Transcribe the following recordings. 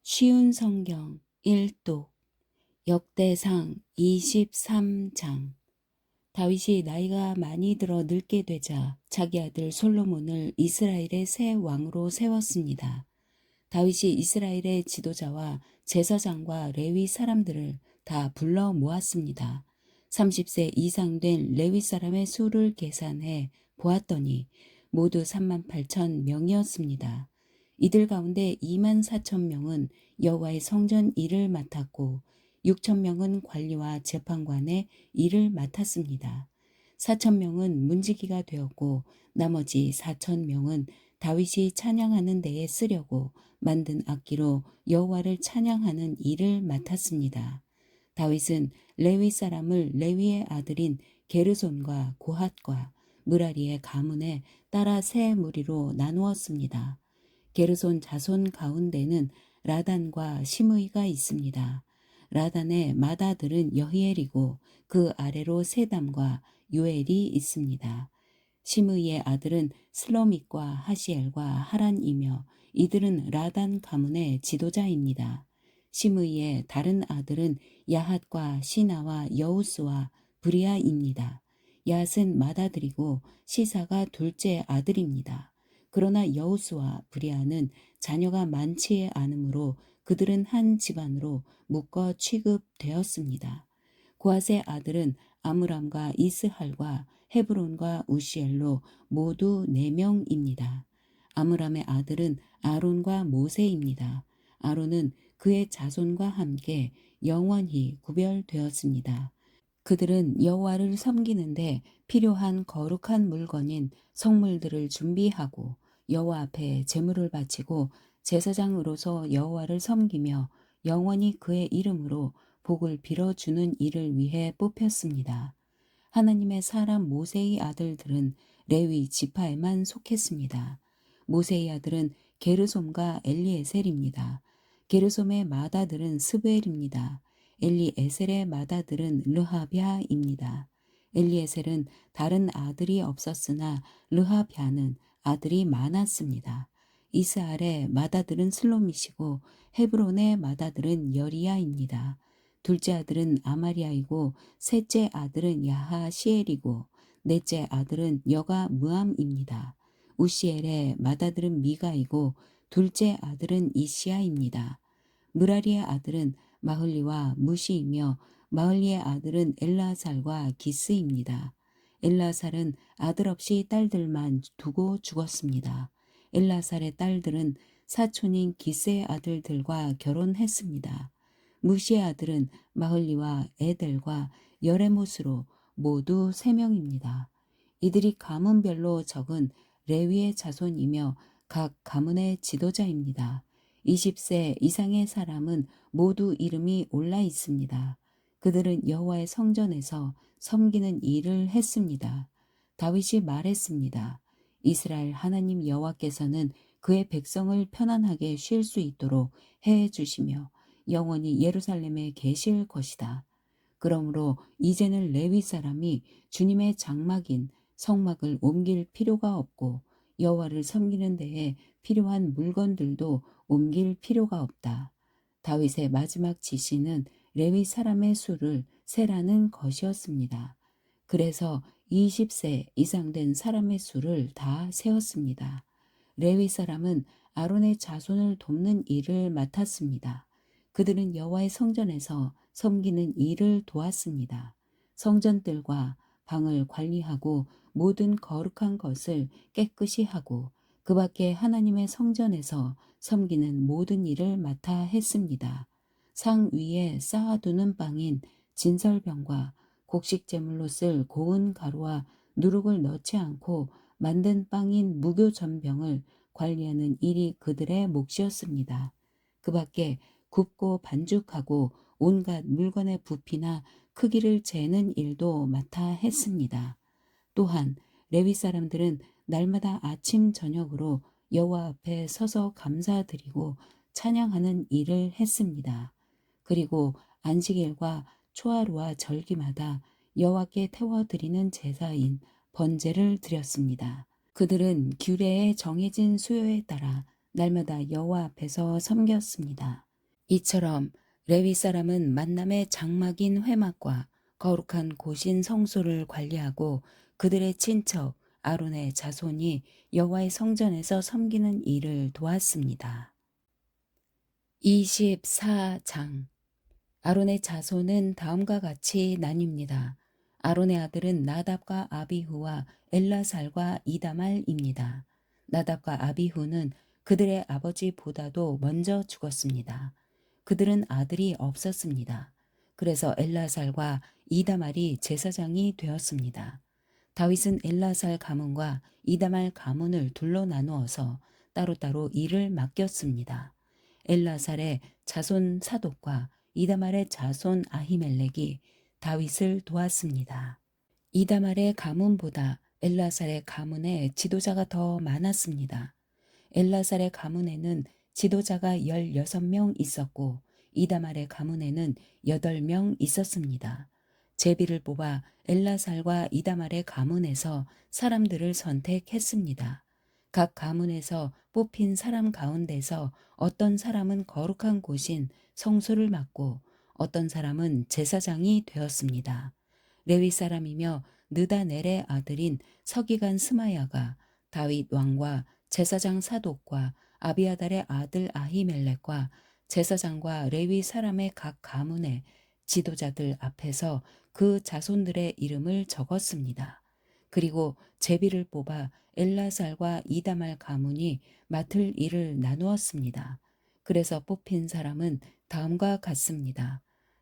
쉬운 성경 1독 역대상 23장. 다윗이 나이가 많이 들어 늙게 되자 자기 아들 솔로몬을 이스라엘의 새 왕으로 세웠습니다. 다윗이 이스라엘의 지도자와 제사장과 레위 사람들을 다 불러 모았습니다. 30세 이상 된 레위 사람의 수를 계산해 보았더니 모두 38,000명이었습니다. 이들 가운데 24,000명은 여호와의 성전 일을 맡았고 6,000명은 관리와 재판관의 일을 맡았습니다. 4,000명은 문지기가 되었고 나머지 4,000명은 다윗이 찬양하는 데에 쓰려고 만든 악기로 여호와를 찬양하는 일을 맡았습니다. 다윗은 레위 사람을 레위의 아들인 게르손과 고핫과 무라리의 가문에 따라 세 무리로 나누었습니다. 게르손 자손 가운데는 라단과 시므이가 있습니다. 라단의 맏아들은 여히엘이고 그 아래로 세담과 요엘이 있습니다. 시므이의 아들은 슬로밋과 하시엘과 하란이며 이들은 라단 가문의 지도자입니다. 시므이의 다른 아들은 야핫과 시나와 여우스와 브리아입니다. 야핫은 맏아들이고 시사가 둘째 아들입니다. 그러나 여우스와 브리아는 자녀가 많지 않으므로 그들은 한 집안으로 묶어 취급되었습니다. 고핫의 아들은 아므람과 이스할과 헤브론과 우시엘로 모두 4명입니다. 아므람의 아들은 아론과 모세입니다. 아론은 그의 자손과 함께 영원히 구별되었습니다. 그들은 여호와를 섬기는데 필요한 거룩한 물건인 성물들을 준비하고 여호와 앞에 제물을 바치고 제사장으로서 여호와를 섬기며 영원히 그의 이름으로 복을 빌어주는 일을 위해 뽑혔습니다. 하나님의 사람 모세의 아들들은 레위 지파에만 속했습니다. 모세의 아들은 게르솜과 엘리에셀입니다. 게르솜의 맏아들은 스부엘입니다. 엘리에셀의 맏아들은 르하비아입니다. 엘리에셀은 다른 아들이 없었으나 르하비아는 아들이 많았습니다. 이스할의 맏아들은 슬로밋이고 헤브론의 맏아들은 여리야입니다. 둘째 아들은 아마리아이고 셋째 아들은 야하시엘이고 넷째 아들은 여가 무암입니다. 우시엘의 맏아들은 미가이고 둘째 아들은 이시야입니다. 무라리의 아들은 마흘리와 무시이며 마흘리의 아들은 엘라살과 기스입니다. 엘라살은 아들 없이 딸들만 두고 죽었습니다. 엘라살의 딸들은 사촌인 기스의 아들들과 결혼했습니다. 무시의 아들은 마흘리와 에델과 여레못으로 모두 3명입니다. 이들이 가문별로 적은 레위의 자손이며 각 가문의 지도자입니다. 20세 이상의 사람은 모두 이름이 올라 있습니다. 그들은 여호와의 성전에서 섬기는 일을 했습니다. 다윗이 말했습니다. 이스라엘 하나님 여호와께서는 그의 백성을 편안하게 쉴 수 있도록 해 주시며 영원히 예루살렘에 계실 것이다. 그러므로 이제는 레위 사람이 주님의 장막인 성막을 옮길 필요가 없고 여호와를 섬기는 데에 필요한 물건들도 옮길 필요가 없다. 다윗의 마지막 지시는 레위 사람의 수를 세라는 것이었습니다. 그래서 20세 이상 된 사람의 수를 다 세었습니다. 레위 사람은 아론의 자손을 돕는 일을 맡았습니다. 그들은 여호와의 성전에서 섬기는 일을 도왔습니다. 성전들과 방을 관리하고 모든 거룩한 것을 깨끗이 하고 그 밖에 하나님의 성전에서 섬기는 모든 일을 맡아 했습니다. 상 위에 쌓아두는 빵인 진설병과 곡식제물로 쓸 고운 가루와 누룩을 넣지 않고 만든 빵인 무교전병을 관리하는 일이 그들의 몫이었습니다. 그 밖에 굽고 반죽하고 온갖 물건의 부피나 크기를 재는 일도 맡아 했습니다. 또한 레위 사람들은 날마다 아침 저녁으로 여호와 앞에 서서 감사드리고 찬양하는 일을 했습니다. 그리고 안식일과 초하루와 절기마다 여호와께 태워드리는 제사인 번제를 드렸습니다. 그들은 규례에 정해진 수요에 따라 날마다 여호와 앞에서 섬겼습니다. 이처럼 레위 사람은 만남의 장막인 회막과 거룩한 곳인 성소를 관리하고 그들의 친척 아론의 자손이 여호와의 성전에서 섬기는 일을 도왔습니다. 24장 아론의 자손은 다음과 같이 나뉩니다. 아론의 아들은 나답과 아비후와 엘라살과 이다말입니다. 나답과 아비후는 그들의 아버지보다도 먼저 죽었습니다. 그들은 아들이 없었습니다. 그래서 엘라살과 이다말이 제사장이 되었습니다. 다윗은 엘라살 가문과 이다말 가문을 둘로 나누어서 따로따로 일을 맡겼습니다. 엘라살의 자손 사독과 이다말의 자손 아히멜렉이 다윗을 도왔습니다. 이다말의 가문보다 엘라살의 가문에 지도자가 더 많았습니다. 엘라살의 가문에는 지도자가 16명 있었고 이다말의 가문에는 8명 있었습니다. 제비를 뽑아 엘라살과 이다말의 가문에서 사람들을 선택했습니다. 각 가문에서 뽑힌 사람 가운데서 어떤 사람은 거룩한 곳인 성소를 맡고 어떤 사람은 제사장이 되었습니다. 레위 사람이며 느다넬의 아들인 서기관 스마야가 다윗 왕과 제사장 사독과 아비아달의 아들 아히멜렉과 제사장과 레위 사람의 각 가문의 지도자들 앞에서 그 자손들의 이름을 적었습니다. 그리고 제비를 뽑아 엘라살과 이다말 가문이 맡을 일을 나누었습니다. 그래서 뽑힌 사람은 다음과 같습니다.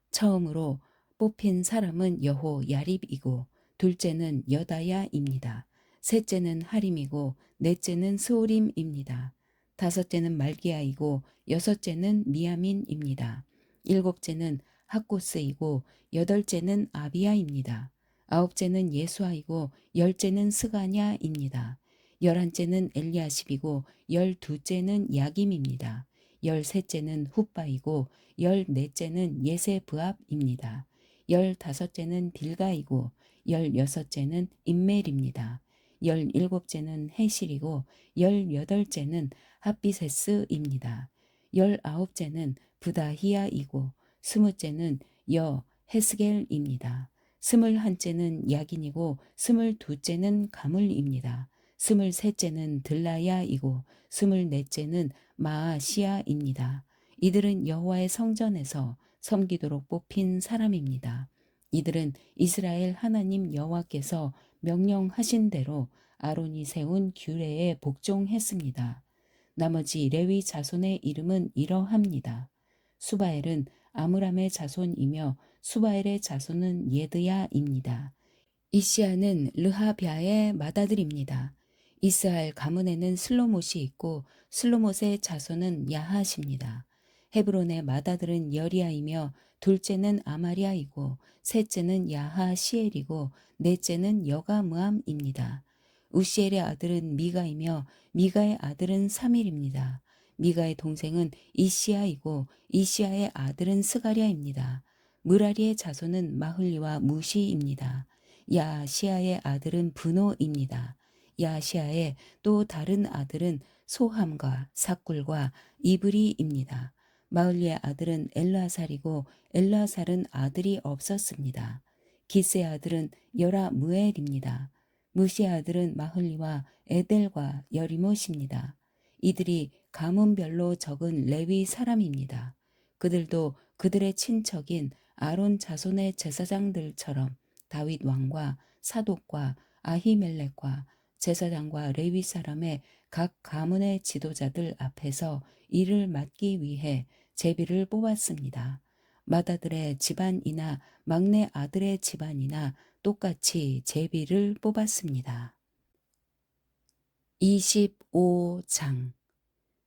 처음으로 뽑힌 사람은 여호 야립이고 둘째는 여다야입니다. 셋째는 하림이고 넷째는 스오림입니다. 다섯째는 말기야이고 여섯째는 미야민입니다. 일곱째는 학고스이고 여덟째는 아비야입니다. 아홉째는 예수아이고 열째는 스가냐입니다. 열한째는 엘리야십이고 열두째는 야김입니다. 열셋째는 훗바이고 열넷째는 예세브압입니다. 열다섯째는 빌가이고 열여섯째는 임멜입니다. 열일곱째는 헤실이고 열여덟째는 핫비세스입니다. 열아홉째는 부다히야이고 스무째는 헤스겔입니다. 스물한째는 야긴이고 스물두째는 가물입니다. 스물셋째는 들라야이고 스물넷째는 마아시아입니다. 이들은 여호와의 성전에서 섬기도록 뽑힌 사람입니다. 이들은 이스라엘 하나님 여호와께서 명령하신 대로 아론이 세운 규례에 복종했습니다. 나머지 레위 자손의 이름은 이러합니다. 수바엘은 아므람의 자손이며 수바엘의 자손은 예드야입니다. 이시야는 르하비아의 맏아들입니다. 이스라엘 가문에는 슬로못이 있고 슬로못의 자손은 야하십니다. 헤브론의 맏아들은 여리야이며 둘째는 아마리아이고 셋째는 야하시엘이고 넷째는 여가므암입니다. 우시엘의 아들은 미가이며 미가의 아들은 사밀입니다. 미가의 동생은 이시야이고 이시야의 아들은 스가랴입니다. 무라리의 자손은 마흘리와 무시입니다. 야시아의 아들은 분노입니다. 야시아의 또 다른 아들은 소함과 삭굴과 이브리입니다. 마흘리의 아들은 엘라살이고 엘라살은 아들이 없었습니다. 기스의 아들은 여라무엘입니다. 무시의 아들은 마흘리와 에델과 여리못입니다. 이들이 가문별로 적은 레위 사람입니다. 그들도 그들의 친척인 아론 자손의 제사장들처럼 다윗 왕과 사독과 아히멜렉과 제사장과 레위 사람의 각 가문의 지도자들 앞에서 일을 맡기 위해 제비를 뽑았습니다. 맏아들의 집안이나 막내 아들의 집안이나 똑같이 제비를 뽑았습니다. 25장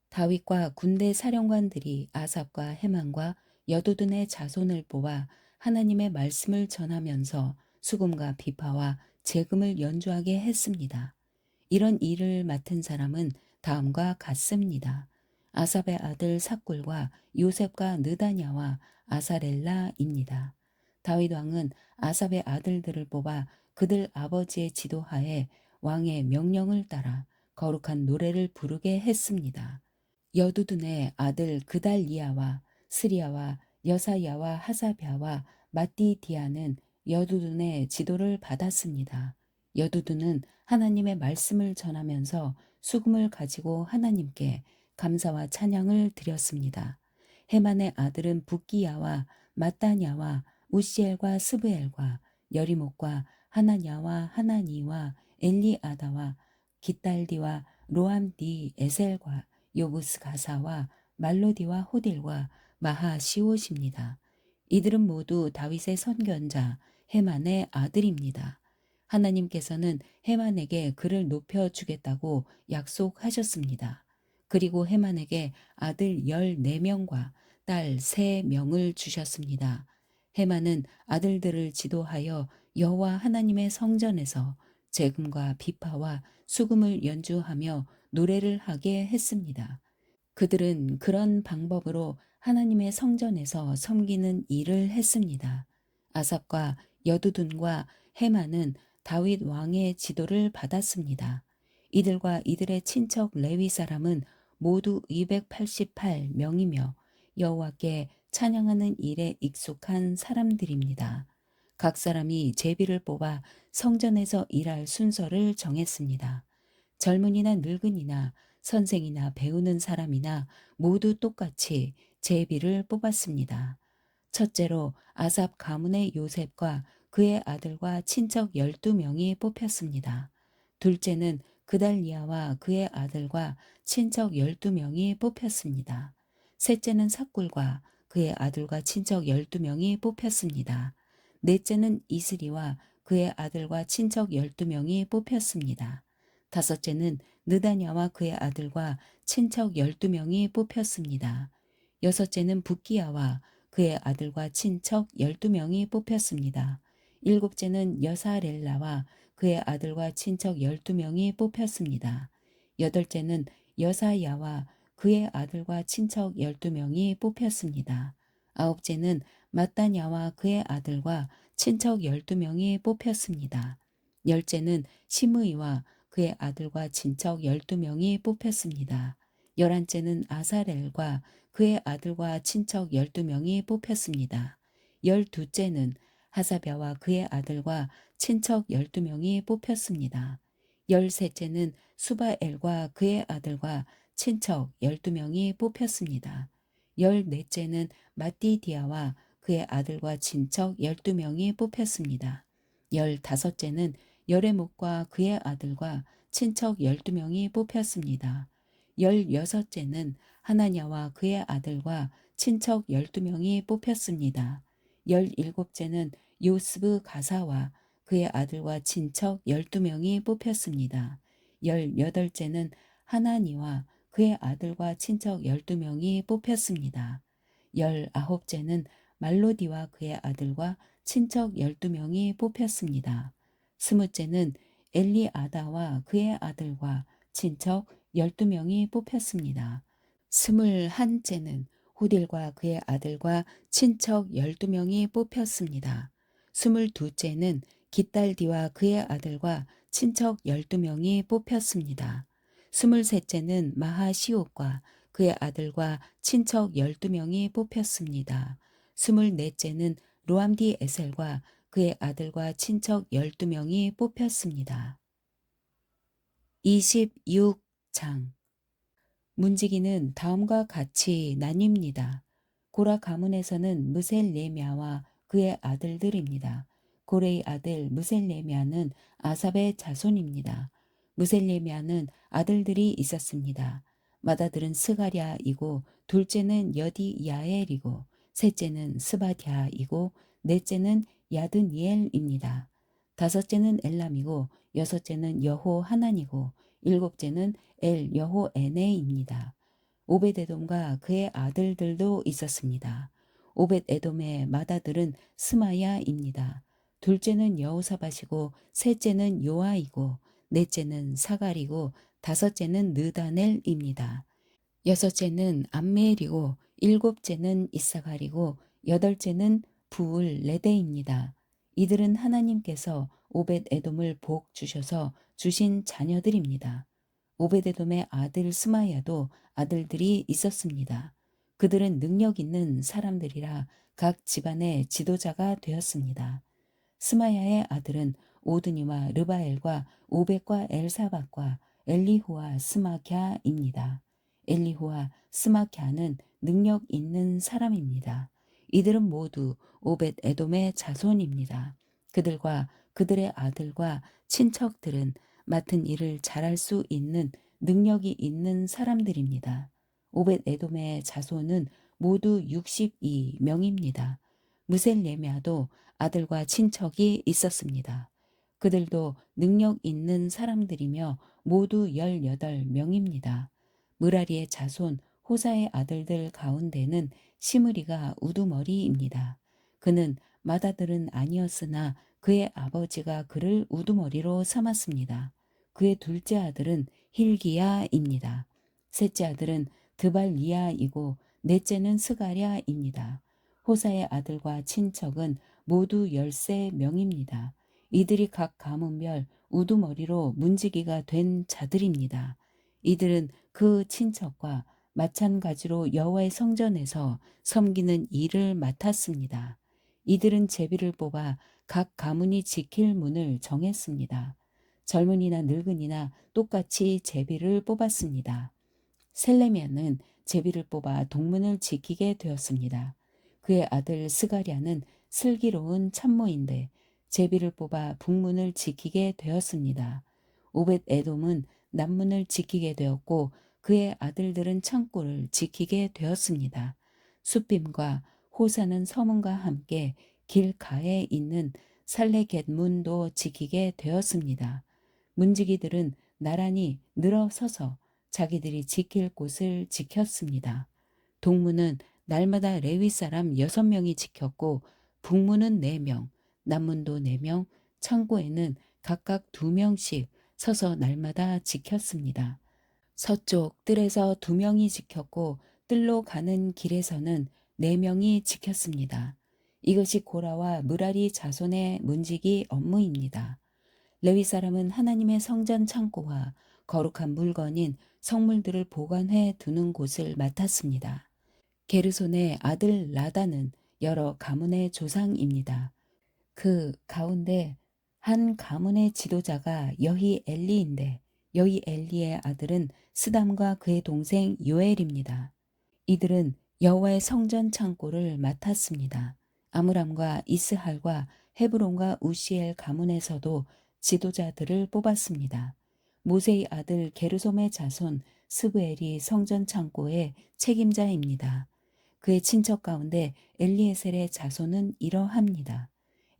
다윗과 군대 사령관들이 아삽과 헤만과 여두둔의 자손을 뽑아 하나님의 말씀을 전하면서 수금과 비파와 재금을 연주하게 했습니다. 이런 일을 맡은 사람은 다음과 같습니다. 아삽의 아들 삭굴과 요셉과 느다냐와 아사렐라입니다. 다윗 왕은 아삽의 아들들을 뽑아 그들 아버지의 지도하에 왕의 명령을 따라 거룩한 노래를 부르게 했습니다. 여두둔의 아들 그달리아와 스리야와 여사야와 하사랴와 마띠디아는 여두둔의 지도를 받았습니다. 여두둔은 하나님의 말씀을 전하면서 수금을 가지고 하나님께 감사와 찬양을 드렸습니다. 헤만의 아들은 붓기야와 마따냐와 우시엘과 스브엘과 여리목과 하나냐와 하나니와 엘리아다와 깃달디와 로암디 에셀과 요부스 가사와 말로디와 호딜과 마하시옷입니다. 이들은 모두 다윗의 선견자 헤만의 아들입니다. 하나님께서는 헤만에게 그를 높여주겠다고 약속하셨습니다. 그리고 헤만에게 아들 14명과 딸 3명을 주셨습니다. 헤만은 아들들을 지도하여 여호와 하나님의 성전에서 재금과 비파와 수금을 연주하며 노래를 하게 했습니다. 그들은 그런 방법으로 하나님의 성전에서 섬기는 일을 했습니다. 아삽과 여두둔과 헤만은 다윗 왕의 지도를 받았습니다. 이들과 이들의 친척 레위 사람은 모두 288명이며 여호와께 찬양하는 일에 익숙한 사람들입니다. 각 사람이 제비를 뽑아 성전에서 일할 순서를 정했습니다. 젊은이나 늙은이나 선생이나 배우는 사람이나 모두 똑같이 제비를 뽑았습니다. 첫째로 아삽 가문의 요셉과 그의 아들과 친척 12명이 뽑혔습니다. 둘째는 그달리아와 그의 아들과 친척 12명이 뽑혔습니다. 셋째는 삭굴과 그의 아들과 친척 12명이 뽑혔습니다. 넷째는 이스리와 그의 아들과 친척 12명이 뽑혔습니다. 다섯째는 느다냐와 그의 아들과 친척 12명이 뽑혔습니다. 여섯째는 붓기야와 그의 아들과 친척 12명이 뽑혔습니다. 일곱째는 여사렐라와 그의 아들과 친척 12명이 뽑혔습니다. 여덟째는 여사야와 그의 아들과 친척 12명이 뽑혔습니다. 아홉째는 마따냐와 그의 아들과 친척 12명이 뽑혔습니다. 열째는 시므이와 그의 아들과 친척 12명이 뽑혔습니다. 열한째는 아사렐과 그의 아들과 친척 12명이 뽑혔습니다. 열두째는 하사랴와 그의 아들과 친척 12명이 뽑혔습니다. 열셋째는 수바엘과 그의 아들과 친척 12명이 뽑혔습니다. 열넷째는 마띠디아와 그의 아들과 친척 12명이 뽑혔습니다. 열다섯째는 여레목과 그의 아들과 친척 12명이 뽑혔습니다. 열여섯째는 하나냐와 그의 아들과 친척 12명이 뽑혔습니다. 열일곱째는 요스브 가사와 그의 아들과 친척 12명이 뽑혔습니다. 열여덟째는 하나니와 그의 아들과 친척 12명이 뽑혔습니다. 열아홉째는 말로디와 그의 아들과 친척 12명이 뽑혔습니다. 스무째는 엘리아다와 그의 아들과 친척 12명이 뽑혔습니다. 스물한째는 후딜과 그의 아들과 친척 12명이 뽑혔습니다. 스물두째는 깃달디와 그의 아들과 친척 12명이 뽑혔습니다. 스물셋째는 마하시옷과 그의 아들과 친척 12명이 뽑혔습니다. 스물넷째는 로암디 에셀과 그의 아들과 친척 12명이 뽑혔습니다. 26장 문지기는 다음과 같이 나뉩니다. 고라 가문에서는 무셀레미아와 그의 아들들입니다. 고레의 아들 무셀레미아는 아삽의 자손입니다. 무셀레미아는 아들들이 있었습니다. 맏아들은 스가랴이고 둘째는 여디야엘이고 셋째는 스바디아이고 넷째는 야드니엘입니다. 다섯째는 엘람이고 여섯째는 여호하난이고 일곱째는 엘 여호에네입니다. 오벳에돔과 그의 아들들도 있었습니다. 오벳에돔의 맏아들은 스마야입니다. 둘째는 여호사밧이고 셋째는 요아이고 넷째는 사갈이고 다섯째는 느다넬입니다. 여섯째는 암메엘이고 일곱째는 이사갈이고 여덟째는 부울 레데입니다. 이들은 하나님께서 오벳에돔을 복 주셔서 주신 자녀들입니다. 오벳에돔의 아들 스마야도 아들들이 있었습니다. 그들은 능력 있는 사람들이라 각 집안의 지도자가 되었습니다. 스마야의 아들은 오드니와 르바엘과 오벳과 엘사박과 엘리후와 스마갸입니다. 엘리후와 스마갸는 능력 있는 사람입니다. 이들은 모두 오벳 에돔의 자손입니다. 그들과 그들의 아들과 친척들은 맡은 일을 잘할 수 있는 능력이 있는 사람들입니다. 오벳 에돔의 자손은 모두 62명입니다. 무셀레미아도 아들과 친척이 있었습니다. 그들도 능력 있는 사람들이며 모두 18명입니다. 무라리의 자손 호사의 아들들 가운데는 시므리가 우두머리입니다. 그는 맏아들은 아니었으나 그의 아버지가 그를 우두머리로 삼았습니다. 그의 둘째 아들은 힐기야입니다. 셋째 아들은 드발리야이고 넷째는 스가랴입니다. 호사의 아들과 친척은 모두 13명입니다. 이들이 각 가문별 우두머리로 문지기가 된 자들입니다. 이들은 그 친척과 마찬가지로 여호와의 성전에서 섬기는 일을 맡았습니다. 이들은 제비를 뽑아 각 가문이 지킬 문을 정했습니다. 젊은이나 늙은이나 똑같이 제비를 뽑았습니다. 셀레미아는 제비를 뽑아 동문을 지키게 되었습니다. 그의 아들 스가랴는 슬기로운 참모인데 제비를 뽑아 북문을 지키게 되었습니다. 오벳 에돔은 남문을 지키게 되었고 그의 아들들은 창고를 지키게 되었습니다. 숫빔과 호사는 서문과 함께 길가에 있는 살레겟문도 지키게 되었습니다. 문지기들은 나란히 늘어서서 자기들이 지킬 곳을 지켰습니다. 동문은 날마다 레위 사람 6명이 지켰고 북문은 4명, 남문도 4명, 창고에는 각각 2명씩 서서 날마다 지켰습니다. 서쪽 뜰에서 2명이 지켰고 뜰로 가는 길에서는 4명이 지켰습니다. 이것이 고라와 무라리 자손의 문지기 업무입니다. 레위 사람은 하나님의 성전 창고와 거룩한 물건인 성물들을 보관해 두는 곳을 맡았습니다. 게르손의 아들 라다는 여러 가문의 조상입니다. 그 가운데 한 가문의 지도자가 여히 엘리인데 여히 엘리의 아들은 스담과 그의 동생 요엘입니다. 이들은 여호와의 성전 창고를 맡았습니다. 아므람과 이스할과 헤브론과 우시엘 가문에서도 지도자들을 뽑았습니다. 모세의 아들 게르솜의 자손 스브엘이 성전 창고의 책임자입니다. 그의 친척 가운데 엘리에셀의 자손은 이러합니다.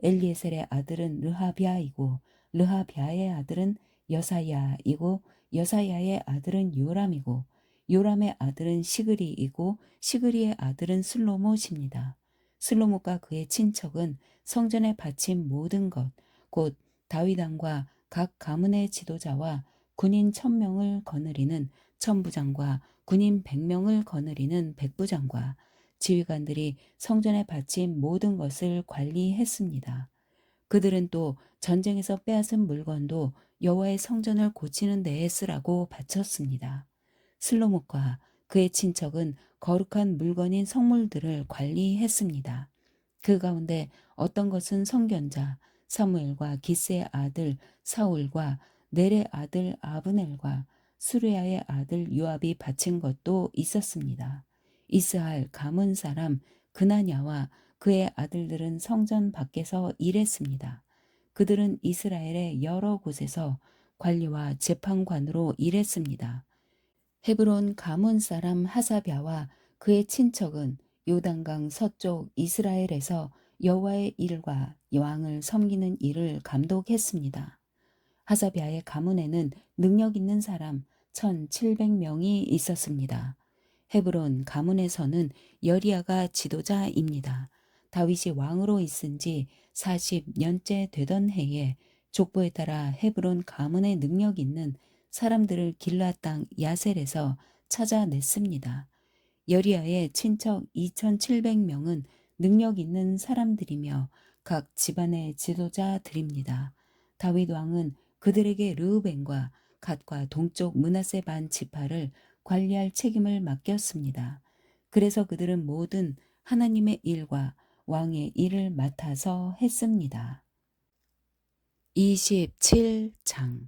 엘리에셀의 아들은 르하비아이고 르하비아의 아들은 여사야이고 여사야의 아들은 요람이고 요람의 아들은 시그리이고 시그리의 아들은 슬로못입니다. 슬로못과 그의 친척은 성전에 바친 모든 것, 곧 다윗왕과 각 가문의 지도자와 군인 1000명을 거느리는 천부장과 군인 100명을 거느리는 백부장과 지휘관들이 성전에 바친 모든 것을 관리했습니다. 그들은 또 전쟁에서 빼앗은 물건도 여호와의 성전을 고치는 데에 쓰라고 바쳤습니다. 슬로목과 그의 친척은 거룩한 물건인 성물들을 관리했습니다. 그 가운데 어떤 것은 선견자 사무엘과 기스의 아들 사울과 넬의 아들 아브넬과 수르야의 아들 요압이 바친 것도 있었습니다. 이스할 가문 사람 그나냐와 그의 아들들은 성전 밖에서 일했습니다. 그들은 이스라엘의 여러 곳에서 관리와 재판관으로 일했습니다. 헤브론 가문 사람 하사랴와 그의 친척은 요단강 서쪽 이스라엘에서 여호와의 일과 왕을 섬기는 일을 감독했습니다. 하사랴의 가문에는 능력 있는 사람 1700명이 있었습니다. 헤브론 가문에서는 여리야가 지도자입니다. 다윗이 왕으로 있은 지 40년째 되던 해에 족보에 따라 헤브론 가문의 능력 있는 사람들을 길앗 땅 야셀에서 찾아냈습니다. 여리야의 친척 2700명은 능력 있는 사람들이며 각 집안의 지도자들입니다. 다윗 왕은 그들에게 르우벤과 갓과 동쪽 므낫세 반 지파를 관리할 책임을 맡겼습니다. 그래서 그들은 모든 하나님의 일과 왕의 일을 맡아서 했습니다. 27장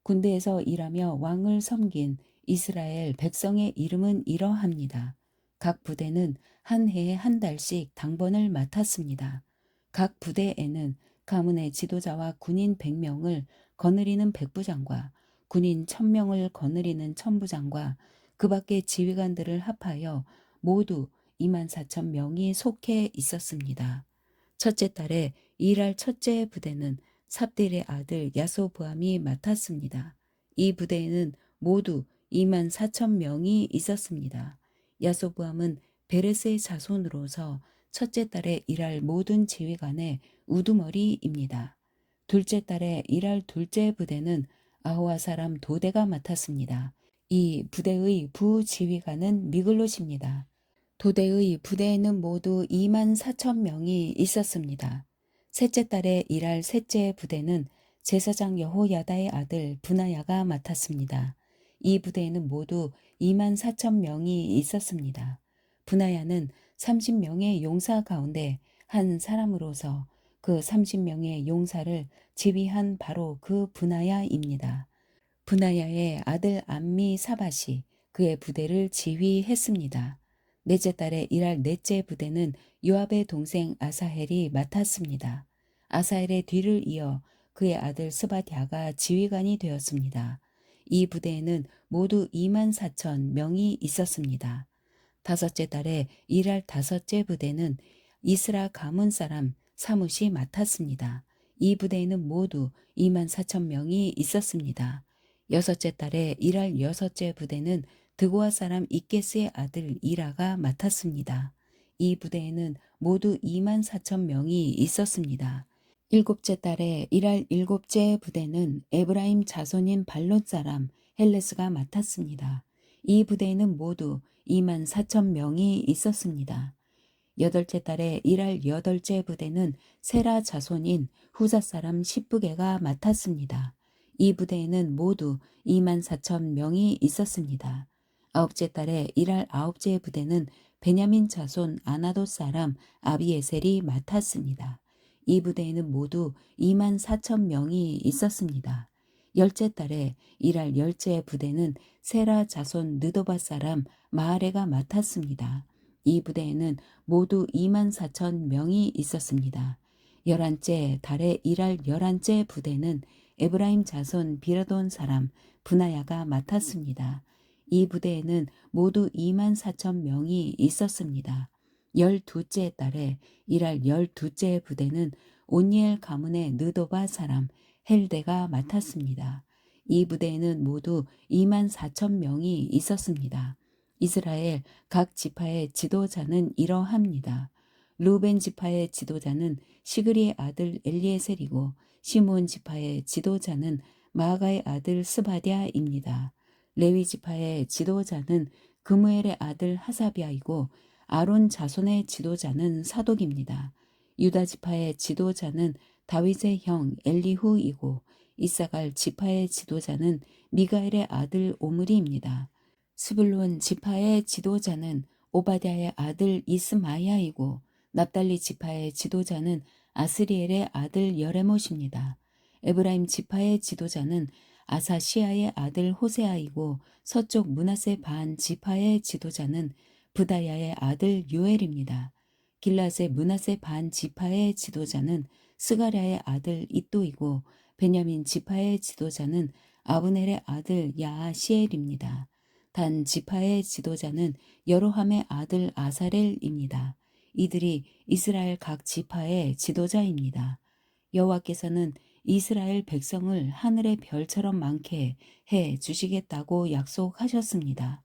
군대에서 일하며 왕을 섬긴 이스라엘 백성의 이름은 이러합니다. 각 부대는 한 해에 한 달씩 당번을 맡았습니다. 각 부대에는 가문의 지도자와 군인 100명을 거느리는 백부장과 군인 1000명을 거느리는 천부장과 그 밖의 지휘관들을 합하여 모두 24,000명이 속해 있었습니다. 첫째 달에 일할 첫째 부대는 삽딜의 아들 야소부암이 맡았습니다. 이 부대에는 모두 24,000명이 있었습니다. 야소부암은 베레스의 자손으로서 첫째 달에 일할 모든 지휘관의 우두머리입니다. 둘째 달에 일할 둘째 부대는 아호와 사람 도대가 맡았습니다. 이 부대의 부지휘관은 미글롯입니다. 도대의 부대에는 모두 24,000명이 있었습니다. 셋째 달에 일할 셋째 부대는 제사장 여호야다의 아들 브나야가 맡았습니다. 이 부대에는 모두 24,000명이 있었습니다. 브나야는 30명의 용사 가운데 한 사람으로서 그 30명의 용사를 지휘한 바로 그 브나야입니다. 브나야의 아들 암미 사밧이 그의 부대를 지휘했습니다. 넷째 달에 일할 넷째 부대는 요압의 동생 아사헬이 맡았습니다. 아사헬의 뒤를 이어 그의 아들 스바랴가 지휘관이 되었습니다. 이 부대에는 모두 24,000명이 있었습니다. 다섯째 달에 일할 다섯째 부대는 이스라 가문 사람 사뭇이 맡았습니다. 이 부대에는 모두 24,000명이 있었습니다. 여섯째 달에 일할 여섯째 부대는 드고아 사람 이게스의 아들 이라가 맡았습니다. 이 부대에는 모두 24,000명이 있었습니다. 일곱째 달에 일할 일곱째 부대는 에브라임 자손인 발롯 사람 헬레스가 맡았습니다. 이 부대에는 모두 24,000명이 있었습니다. 여덟째 달에 일할 여덟째 부대는 세라 자손인 후사 사람 십부게가 맡았습니다. 이 부대에는 모두 24,000명이 있었습니다. 아홉째 달에 일할 아홉째 부대는 베냐민 자손 아나도 사람 아비에셀이 맡았습니다. 이 부대에는 모두 24,000명이 있었습니다. 열째 달에 일할 열째 부대는 세라 자손 느도바 사람 마아레가 맡았습니다. 이 부대에는 모두 24,000명이 있었습니다. 열한째 달에 일할 열한째 부대는 에브라임 자손 비라돈 사람 브나야가 맡았습니다. 이 부대에는 모두 24,000명이 있었습니다. 열두째 달에 일할 열두째 부대는 온니엘 가문의 느도바 사람 헬데가 맡았습니다. 이 부대에는 모두 24,000명이 있었습니다. 이스라엘 각 지파의 지도자는 이러합니다. 루벤 지파의 지도자는 시그리의 아들 엘리에셀이고 시므온 지파의 지도자는 마아가의 아들 스바랴입니다. 레위 지파의 지도자는 그무엘의 아들 하사비아이고 아론 자손의 지도자는 사독입니다. 유다 지파의 지도자는 다윗의 형 엘리후이고 이사갈 지파의 지도자는 미가엘의 아들 오므리입니다. 스불론 지파의 지도자는 오바댜의 아들 이스마야이고 납달리 지파의 지도자는 아스리엘의 아들 여레못입니다. 에브라임 지파의 지도자는 아사시아의 아들 호세아이고 서쪽 므낫세 반 지파의 지도자는 부다야의 아들 요엘입니다. 길앗의 므낫세 반 지파의 지도자는 스가랴의 아들 이또이고 베냐민 지파의 지도자는 아브넬의 아들 야시엘입니다. 단 지파의 지도자는 여로함의 아들 아사렐입니다. 이들이 이스라엘 각 지파의 지도자입니다. 여호와께서는 이스라엘 백성을 하늘의 별처럼 많게 해 주시겠다고 약속하셨습니다.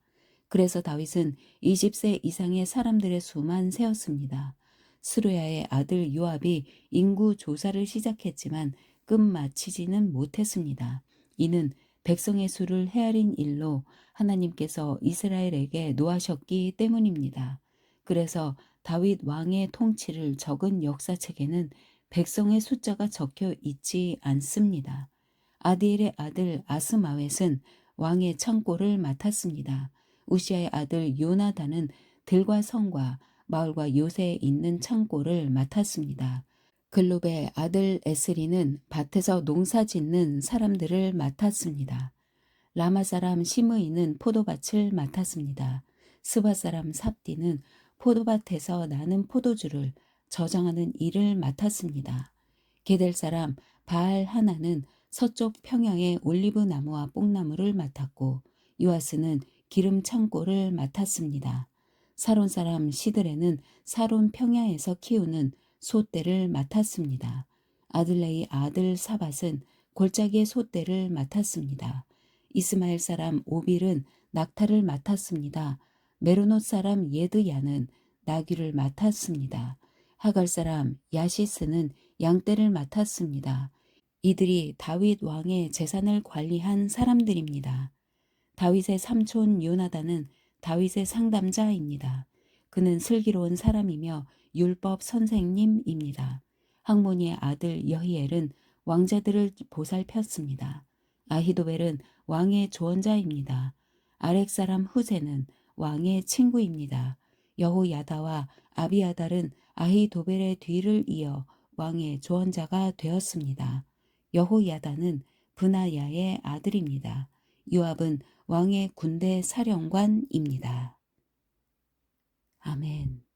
그래서 다윗은 20세 이상의 사람들의 수만 세었습니다. 스루야의 아들 요압이 인구 조사를 시작했지만 끝마치지는 못했습니다. 이는 백성의 수를 헤아린 일로 하나님께서 이스라엘에게 노하셨기 때문입니다. 그래서 다윗 왕의 통치를 적은 역사책에는 백성의 숫자가 적혀 있지 않습니다. 아디엘의 아들 아스마웻은 왕의 창고를 맡았습니다. 우시아의 아들 요나단은 들과 성과 마을과 요새에 있는 창고를 맡았습니다. 글룹의 아들 에스리는 밭에서 농사 짓는 사람들을 맡았습니다. 라마 사람 시므이는 포도밭을 맡았습니다. 스바 사람 삽디는 포도밭에서 나는 포도주를 저장하는 일을 맡았습니다. 게델 사람 바알 하나는 서쪽 평야의 올리브 나무와 뽕나무를 맡았고 요아스는 기름 창고를 맡았습니다. 사론 사람 시드레는 사론 평야에서 키우는 소떼를 맡았습니다. 아들레의 아들 사밧은 골짜기의 소떼를 맡았습니다. 이스마엘 사람 오빌은 낙타를 맡았습니다. 메로노 사람 예드야는 나귀를 맡았습니다. 하갈 사람 야시스는 양떼를 맡았습니다. 이들이 다윗 왕의 재산을 관리한 사람들입니다. 다윗의 삼촌 요나단은 다윗의 상담자입니다. 그는 슬기로운 사람이며 율법 선생님입니다. 학모니의 아들 여히엘은 왕자들을 보살폈습니다. 아히도벨은 왕의 조언자입니다. 아렉 사람 후세는 왕의 친구입니다. 여호야다와 아비아달은 아히도벨의 뒤를 이어 왕의 조언자가 되었습니다. 여호야다는 브나야의 아들입니다. 요압은 왕의 군대 사령관입니다. 아멘.